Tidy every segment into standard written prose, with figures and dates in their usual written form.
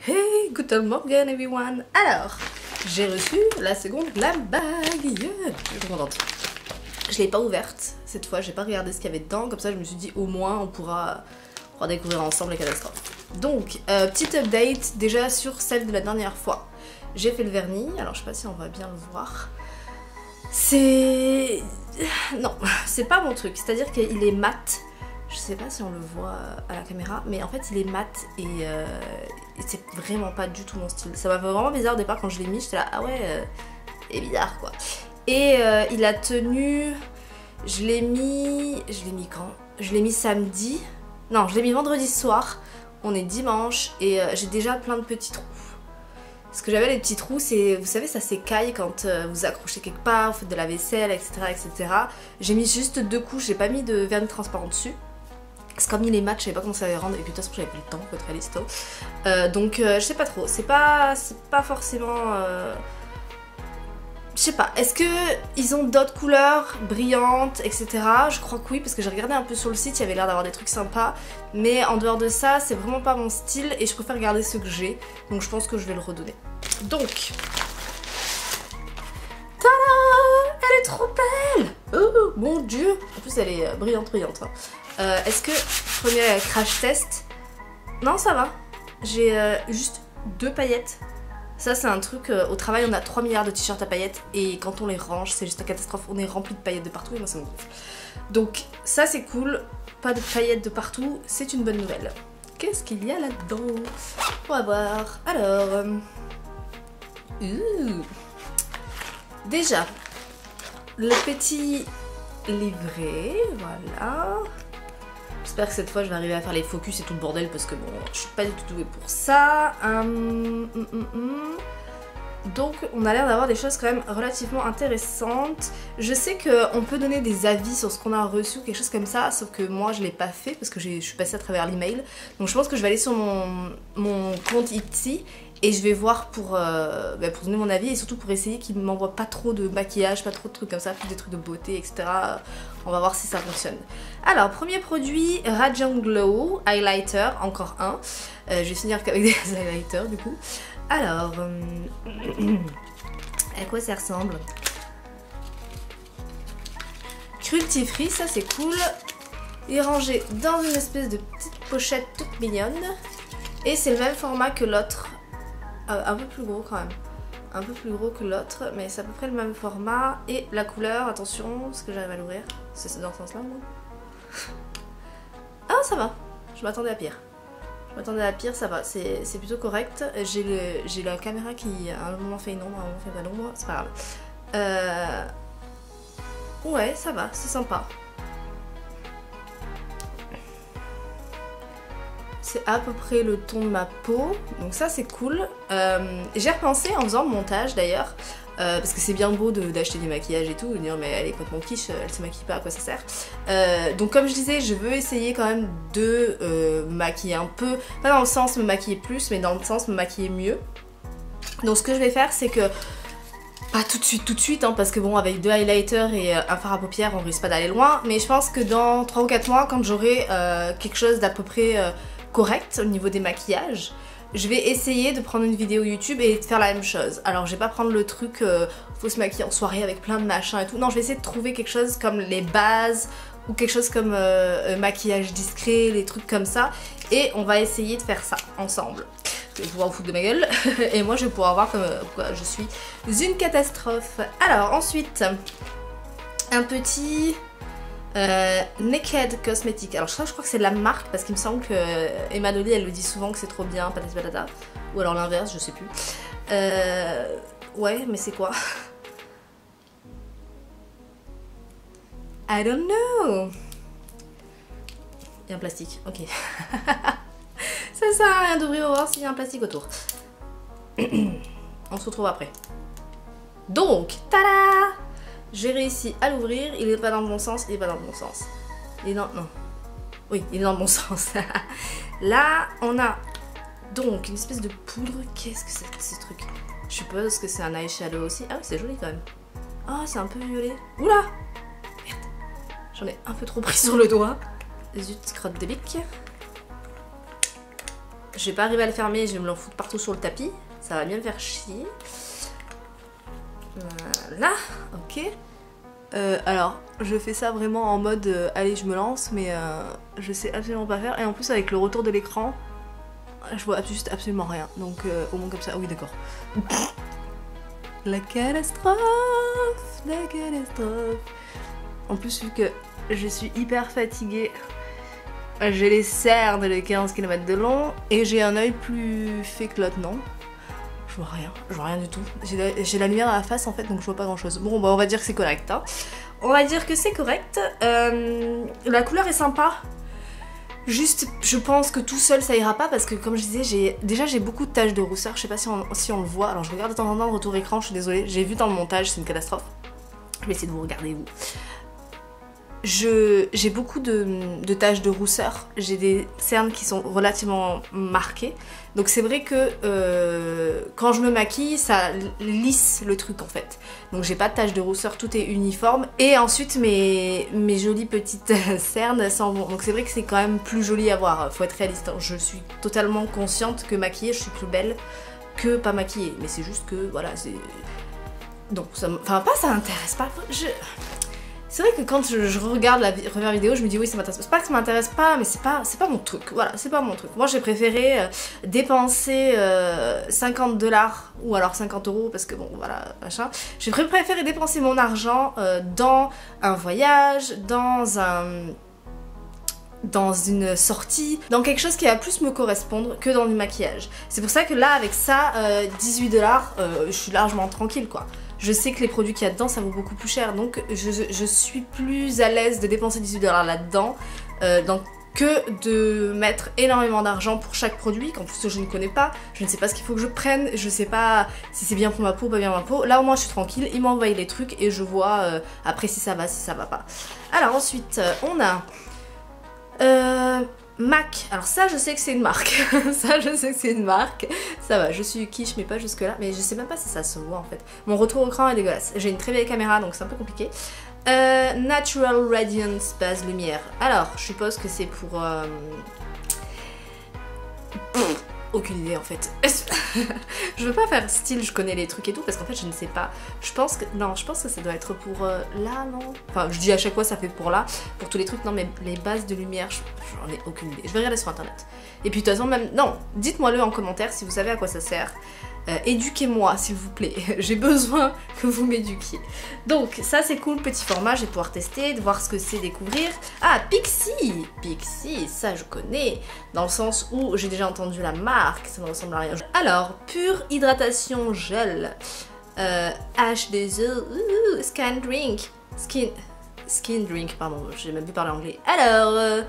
Hey, guten Morgen everyone. Alors, j'ai reçu la seconde la bague. Yeah. Je suis trop contente. Je l'ai pas ouverte cette fois, j'ai pas regardé ce qu'il y avait dedans, comme ça je me suis dit au moins on pourra découvrir ensemble les catastrophes. Donc, petite update déjà sur celle de la dernière fois. J'ai fait le vernis, alors je sais pas si on va bien le voir. C'est... Non, c'est pas mon truc, c'est-à-dire qu'il est mat. Je sais pas si on le voit à la caméra, mais en fait il est mat et c'est vraiment pas du tout mon style. Ça m'a fait vraiment bizarre au départ quand je l'ai mis, j'étais là, ah ouais, c'est bizarre quoi. Et il a tenu, je l'ai mis quand? Je l'ai mis samedi, non je l'ai mis vendredi soir, on est dimanche et j'ai déjà plein de petits trous. Ce que j'avais les petits trous, c'est, vous savez, ça s'écaille quand vous accrochez quelque part, vous faites de la vaisselle, etc. etc. J'ai mis juste 2 couches, j'ai pas mis de vernis transparent dessus. Parce que comme il est mat, je savais pas comment ça allait rendre et puis de toute façon j'avais pas le temps, faut être réaliste. Donc je sais pas trop, c'est pas forcément... Je sais pas, est-ce que ils ont d'autres couleurs brillantes, etc. Je crois que oui, parce que j'ai regardé un peu sur le site, il y avait l'air d'avoir des trucs sympas. Mais en dehors de ça, c'est vraiment pas mon style et je préfère garder ce que j'ai. Donc je pense que je vais le redonner. Donc... Tada! Elle est trop belle! Oh mon dieu! En plus elle est brillante. Est-ce que premier crash test? Non, ça va. J'ai juste 2 paillettes. Ça c'est un truc, au travail on a 3 milliards de t-shirts à paillettes et quand on les range c'est juste une catastrophe, on est rempli de paillettes de partout et moi ça me gonfle. Donc ça c'est cool, pas de paillettes de partout, c'est une bonne nouvelle. Qu'est-ce qu'il y a là-dedans? On va voir. Alors... Déjà, le petit livret, voilà. J'espère que cette fois je vais arriver à faire les focus et tout le bordel parce que bon, je suis pas du tout douée pour ça. Donc on a l'air d'avoir des choses quand même relativement intéressantes. Je sais qu'on peut donner des avis sur ce qu'on a reçu ou quelque chose comme ça, sauf que moi je l'ai pas fait parce que je suis passée à travers l'email. Donc je pense que je vais aller sur mon compte Etsy et je vais voir pour donner mon avis et surtout pour essayer qu'il ne m'envoie pas trop de maquillage, pas trop de trucs comme ça, plus des trucs de beauté, etc. On va voir si ça fonctionne. Alors, premier produit, Radiant Glow Highlighter, encore un. Je vais finir qu'avec des highlighters du coup. Alors, à quoi ça ressemble? Cruelty-free, ça c'est cool. Il est rangé dans une espèce de petite pochette toute mignonne. Et c'est le même format que l'autre. Un peu plus gros quand même. Un peu plus gros que l'autre, mais c'est à peu près le même format. Et la couleur, attention, est-ce que j'arrive à l'ouvrir? C'est dans ce sens-là, moi. Ah, ça va. Je m'attendais à pire. Ça va. C'est plutôt correct. J'ai la caméra qui, à un moment fait une ombre, à un moment fait pas d'ombre. C'est pas grave. Ouais, ça va. C'est sympa. C'est à peu près le ton de ma peau, donc ça c'est cool. J'ai repensé en faisant le montage d'ailleurs, parce que c'est bien beau d'acheter des maquillages et tout, et dire mais elle est complètement quiche, elle se maquille pas, à quoi ça sert. Donc comme je disais, je veux essayer quand même de me maquiller un peu, pas dans le sens me maquiller plus, mais dans le sens me maquiller mieux. Donc ce que je vais faire c'est que, pas tout de suite, hein, parce que bon avec 2 highlighters et un fard à paupières on risque pas d'aller loin, mais je pense que dans 3 ou 4 mois quand j'aurai quelque chose d'à peu près... correct au niveau des maquillages, je vais essayer de prendre une vidéo YouTube et de faire la même chose. Alors je vais pas prendre le truc faut se maquiller en soirée avec plein de machins et tout, non je vais essayer de trouver quelque chose comme les bases ou quelque chose comme maquillage discret, les trucs comme ça, et on va essayer de faire ça ensemble. Je vais pouvoir vous foutre de ma gueule et moi je vais pouvoir voir pourquoi je suis une catastrophe. Alors ensuite, un petit... Naked Cosmetics. Alors ça je crois que c'est de la marque parce qu'il me semble que Emma Dolly elle le dit souvent que c'est trop bien, patati patata. Ou alors l'inverse, je sais plus. Ouais mais c'est quoi? I don't know. Il y a un plastique, ok. Ça sert à rien d'ouvrir, on va voir s'il y a un plastique autour. On se retrouve après. Donc, tada! J'ai réussi à l'ouvrir, il est pas dans le bon sens, il est pas dans le bon sens. Il est dans... non. Oui, il est dans le bon sens. Là, on a donc une espèce de poudre. Qu'est-ce que c'est que ce truc? Je suppose que c'est un eyeshadow aussi. Ah oui, c'est joli quand même. Ah, c'est un peu violet. Oula! Merde. J'en ai un peu trop pris sur le doigt. Zut, crotte de bique. Je vais pas arriver à le fermer, je vais me l'en foutre partout sur le tapis. Ça va bien me faire chier. Voilà, ok. Alors, je fais ça vraiment en mode allez, je me lance, mais je sais absolument pas faire. Et en plus, avec le retour de l'écran, je vois juste absolument rien. Donc, au moins comme ça, oui, d'accord. La catastrophe, la catastrophe. En plus, vu que je suis hyper fatiguée, j'ai les cernes de 15 km de long et j'ai un œil plus fait que l'autre, non? Je vois rien du tout. J'ai la lumière à la face en fait, donc je vois pas grand chose. Bon, bah on va dire que c'est correct. Hein. On va dire que c'est correct. La couleur est sympa. Juste, je pense que tout seul ça ira pas parce que comme je disais, j'ai beaucoup de taches de rousseur. Je sais pas si on le voit. Alors je regarde de temps en temps le retour écran, je suis désolée. J'ai vu dans le montage, c'est une catastrophe. Je vais essayer de vous regarder vous. J'ai beaucoup de taches de rousseur, j'ai des cernes qui sont relativement marquées, donc c'est vrai que quand je me maquille, ça lisse le truc en fait. Donc j'ai pas de taches de rousseur, tout est uniforme, et ensuite mes jolies petites cernes s'en vont. Donc c'est vrai que c'est quand même plus joli à voir, faut être réaliste. Je suis totalement consciente que maquillée, je suis plus belle que pas maquillée, mais c'est juste que voilà, c'est... Donc ça m'intéresse pas, C'est vrai que quand je regarde la première vidéo, je me dis oui ça m'intéresse pas. C'est pas que ça m'intéresse pas, mais c'est pas mon truc. Voilà, c'est pas mon truc. Moi j'ai préféré dépenser 50 $, ou alors 50 € parce que bon voilà, machin. J'ai préféré dépenser mon argent dans un voyage, dans une sortie, dans quelque chose qui va plus me correspondre que dans du maquillage. C'est pour ça que là avec ça, 18 $, je suis largement tranquille quoi. Je sais que les produits qu'il y a dedans ça vaut beaucoup plus cher, donc je suis plus à l'aise de dépenser 18 $ là-dedans que de mettre énormément d'argent pour chaque produit qu'en plus je ne connais pas, je ne sais pas ce qu'il faut que je prenne, je sais pas si c'est bien pour ma peau ou pas bien pour ma peau. Là au moins je suis tranquille, ils m'envoient les trucs et je vois après si ça va pas. Alors ensuite on a MAC, alors ça je sais que c'est une marque, ça je sais que c'est une marque, ça va, je suis quiche mais pas jusque là, mais je sais même pas si ça se voit en fait. Mon retour écran est dégueulasse, j'ai une très vieille caméra donc c'est un peu compliqué. Natural Radiance base lumière, alors je suppose que c'est pour... aucune idée en fait. Je veux pas faire style je connais les trucs et tout parce qu'en fait je ne sais pas. Je pense que ça doit être pour là, non? Enfin je dis à chaque fois ça fait pour là, pour tous les trucs, non mais les bases de lumière, j'en ai aucune idée. Je vais regarder sur internet. Et puis de toute façon même, non, dites-moi le en commentaire si vous savez à quoi ça sert. Éduquez-moi s'il vous plaît, j'ai besoin que vous m'éduquiez. Donc ça c'est cool, petit format, je vais pouvoir tester, de voir ce que c'est, découvrir. Ah, Pixi, Pixi, ça je connais, dans le sens où j'ai déjà entendu la marque, ça ne ressemble à rien. Alors, pure hydratation gel, H2O, skin drink, pardon, j'ai même plus parlé anglais. Alors...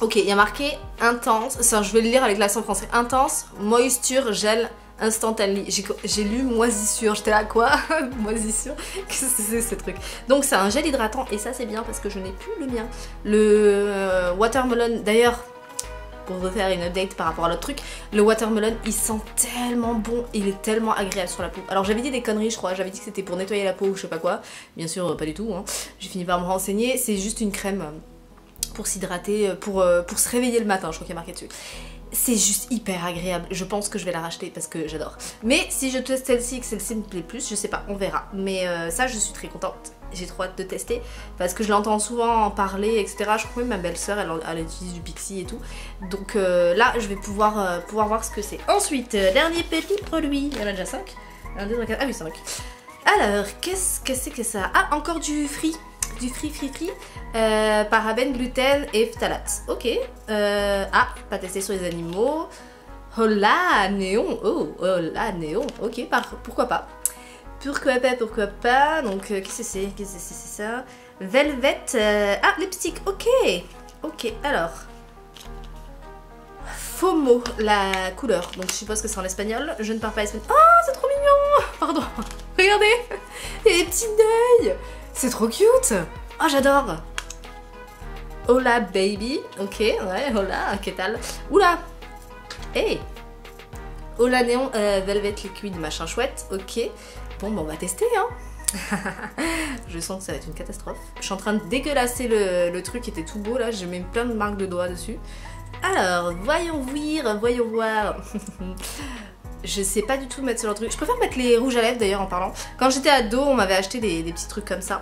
ok, il y a marqué intense, ça je vais le lire avec l'accent français, intense, moisture, gel, instantané. J'ai lu moisissure, j'étais là quoi? Moisissure, qu'est-ce que c'est ce truc? Donc c'est un gel hydratant et ça c'est bien parce que je n'ai plus le mien. Le watermelon, d'ailleurs, pour vous faire une update par rapport à l'autre truc, le watermelon il sent tellement bon, il est tellement agréable sur la peau. Alors j'avais dit des conneries je crois, j'avais dit que c'était pour nettoyer la peau ou je sais pas quoi, bien sûr pas du tout, hein. J'ai fini par me renseigner, c'est juste une crème pour s'hydrater, pour se réveiller le matin, je crois qu'il y a marqué dessus. C'est juste hyper agréable, je pense que je vais la racheter parce que j'adore. Mais si je teste celle-ci et que celle-ci me plaît plus, je sais pas, on verra. Mais ça je suis très contente, j'ai trop hâte de tester parce que je l'entends souvent en parler, etc. Je crois que même ma belle-sœur elle utilise du Pixi et tout. Donc là je vais pouvoir voir ce que c'est. Ensuite, dernier petit produit, il y en a déjà 5. 1, 2, 3, 4, ah oui 5. Alors, qu'est-ce que c'est que ça? Ah, encore du free. Du free, parabènes, gluten et phtalates. Ok. Ah, pas testé sur les animaux. Oh là, néon. Oh là, néon. Ok, pourquoi pas. Pourquoi pas. Donc, qu'est-ce que c'est? Qu'est-ce que c'est ça? Velvet. Ah, lipstick. Ok. Ok, alors. FOMO, la couleur. Donc, je suppose que c'est en espagnol. Je ne parle pas espagnol. Oh, c'est trop mignon. Pardon. Regardez. Et les petits deuils. C'est trop cute! Oh, j'adore! Hola baby, ok, ouais, hola, qu'est-ce que oula! Hey! Hola néon, velvet liquide, machin chouette, ok. Bon, on va tester, hein! Je sens que ça va être une catastrophe. Je suis en train de dégueulasser le truc qui était tout beau, là, j'ai mis plein de marques de doigts dessus. Alors, voyons voir. Je sais pas du tout mettre ce genre de truc. Je préfère mettre les rouges à lèvres d'ailleurs en parlant. Quand j'étais ado, on m'avait acheté des petits trucs comme ça.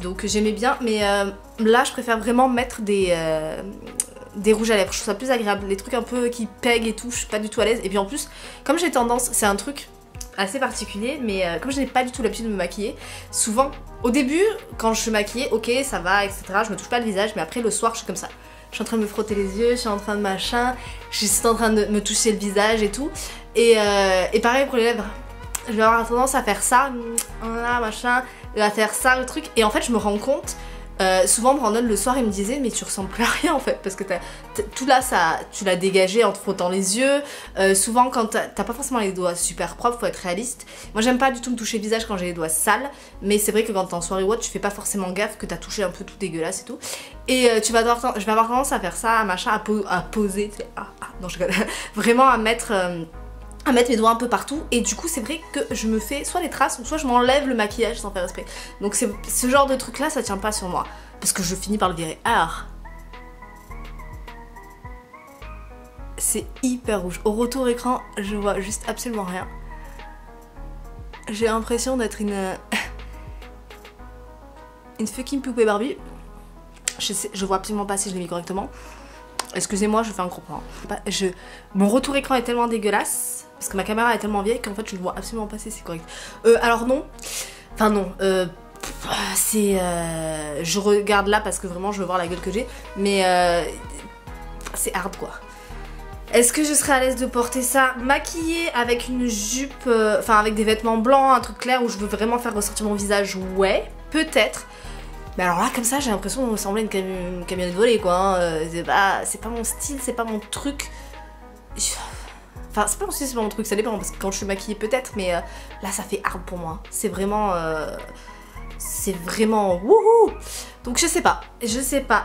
Donc j'aimais bien, mais là je préfère vraiment mettre des rouges à lèvres. Je trouve ça plus agréable. Les trucs un peu qui pèguent et tout, je suis pas du tout à l'aise. Et puis en plus, comme j'ai tendance, c'est un truc assez particulier, mais comme je n'ai pas du tout l'habitude de me maquiller, souvent, au début, quand je suis maquillée, ok, ça va, etc. Je me touche pas le visage, mais après le soir, je suis comme ça. Je suis en train de me frotter les yeux, je suis en train de machin, je suis en train de me toucher le visage et tout. Et pareil pour les lèvres. Je vais avoir tendance à faire ça, là, machin, à faire ça, le truc. Et en fait, je me rends compte, souvent Brandon le soir, il me disait, mais tu ressembles plus à rien en fait, parce que tout là, ça, tu l'as dégagé en te frottant les yeux. Souvent, quand t'as pas forcément les doigts super propres, faut être réaliste. Moi, j'aime pas du tout me toucher le visage quand j'ai les doigts sales, mais c'est vrai que quand t'es en soirée ou autre, tu fais pas forcément gaffe que t'as touché un peu tout dégueulasse et tout. Et je vais avoir tendance à faire ça, machin, à poser, tu sais, non, je rigole. Vraiment à mettre mes doigts un peu partout, et du coup c'est vrai que je me fais soit des traces ou soit je m'enlève le maquillage sans faire exprès. Donc ce genre de truc là, ça tient pas sur moi parce que je finis par le virer. Alors c'est hyper rouge. Au retour écran, je vois juste absolument rien. J'ai l'impression d'être une fucking poupée Barbie. Je vois absolument pas si je l'ai mis correctement. Excusez-moi, je fais un gros point. Mon retour écran est tellement dégueulasse parce que ma caméra est tellement vieille qu'en fait je ne vois absolument pas si c'est correct. Alors non. Enfin non. Je regarde là parce que vraiment je veux voir la gueule que j'ai. Mais c'est hard quoi. Est-ce que je serais à l'aise de porter ça maquillée avec une jupe, enfin avec des vêtements blancs, un truc clair où je veux vraiment faire ressortir mon visage? Ouais, peut-être. Mais alors là, comme ça, j'ai l'impression de ressembler à une camionnette volée, quoi. Hein. C'est pas mon style, c'est pas mon truc. Enfin, c'est pas mon style, c'est pas mon truc, ça dépend, parce que quand je suis maquillée, peut-être, mais là, ça fait hard pour moi. C'est vraiment... wouhou. Donc, je sais pas,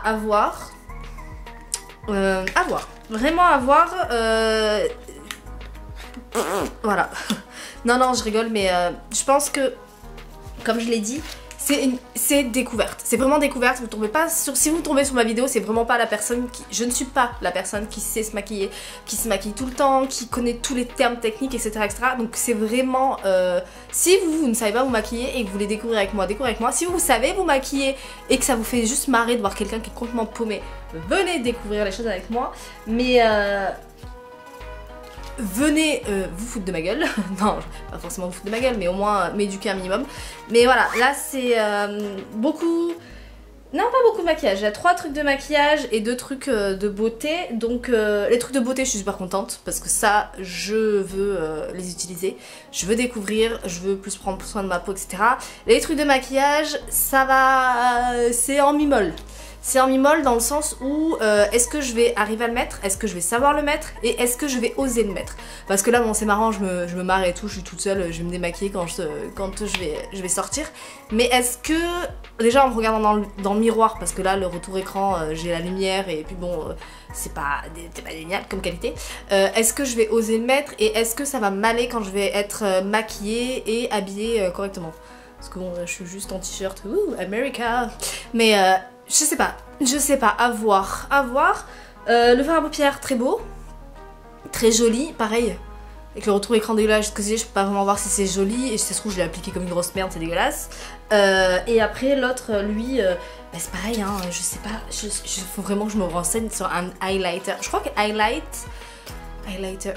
à voir. À voir. Vraiment à voir. Voilà. Non, je rigole, mais je pense que, comme je l'ai dit, c'est découverte. C'est vraiment découverte. Vous tombez pas sur... Si vous tombez sur ma vidéo, c'est vraiment pas la personne qui... Je ne suis pas la personne qui sait se maquiller, qui se maquille tout le temps, qui connaît tous les termes techniques, etc. etc. Donc c'est vraiment... Si vous ne savez pas vous maquiller et que vous voulez découvrir avec moi, découvrez avec moi. Si vous savez vous maquiller et que ça vous fait juste marrer de voir quelqu'un qui est complètement paumé, venez découvrir les choses avec moi. Mais... venez vous foutre de ma gueule. Non, pas forcément vous foutre de ma gueule, mais au moins m'éduquer un minimum. Mais voilà, là c'est beaucoup... Non, pas beaucoup de maquillage. Il y a 3 trucs de maquillage et 2 trucs de beauté. Donc les trucs de beauté, je suis super contente parce que ça, je veux les utiliser. Je veux découvrir, je veux plus prendre soin de ma peau, etc. Les trucs de maquillage, ça va... c'est en mi-molle. C'est en mi-molle dans le sens où est-ce que je vais arriver à le mettre, est-ce que je vais savoir le mettre et est-ce que je vais oser le mettre. Parce que là bon c'est marrant, je me marre et tout, je suis toute seule, je vais me démaquiller quand je vais sortir. Mais est-ce que, déjà en me regardant dans le miroir, parce que là le retour écran, j'ai la lumière et puis bon c'est pas génial comme qualité, est-ce que je vais oser le mettre et est-ce que ça va m'aller quand je vais être maquillée et habillée correctement. Parce que bon je suis juste en t-shirt, ouh America. Mais je sais pas, à voir. Le fard à paupières, très beau, très joli, pareil. Avec le retour écran dégueulasse que j'ai, je peux pas vraiment voir si c'est joli. Et si ça se trouve, je l'ai appliqué comme une grosse merde, c'est dégueulasse. Et après, l'autre, lui, bah, c'est pareil, hein, je sais pas, faut vraiment que je me renseigne sur un highlighter. Je crois que highlighter,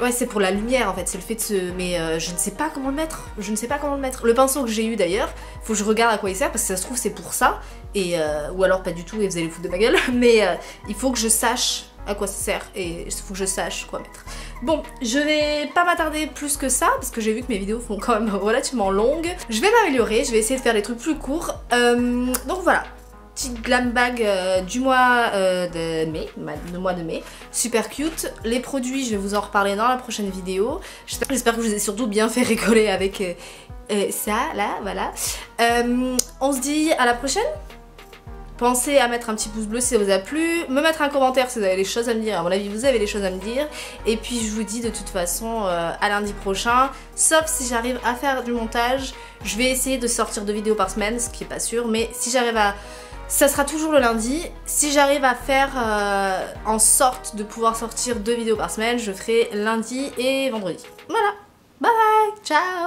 ouais c'est pour la lumière en fait, c'est le fait de se... Mais je ne sais pas comment le mettre, Le pinceau que j'ai eu d'ailleurs, faut que je regarde à quoi il sert parce que ça se trouve c'est pour ça, et ou alors pas du tout et vous allez vous foutre de ma gueule, mais il faut que je sache à quoi ça sert et il faut que je sache quoi mettre. Bon, je vais pas m'attarder plus que ça parce que j'ai vu que mes vidéos font quand même relativement longues. Je vais m'améliorer, je vais essayer de faire des trucs plus courts, donc voilà. Petite glam bag du mois de mai, super cute. Les produits, je vais vous en reparler dans la prochaine vidéo. J'espère que je vous ai surtout bien fait rigoler avec ça, là, voilà. On se dit à la prochaine. Pensez à mettre un petit pouce bleu si ça vous a plu, me mettre un commentaire si vous avez des choses à me dire, à mon avis vous avez des choses à me dire, et puis je vous dis de toute façon à lundi prochain, sauf si j'arrive à faire du montage. Je vais essayer de sortir 2 vidéos par semaine, ce qui est pas sûr, mais si j'arrive à Ça sera toujours le lundi. Si j'arrive à faire en sorte de pouvoir sortir 2 vidéos par semaine, je ferai lundi et vendredi. Voilà, bye bye, ciao.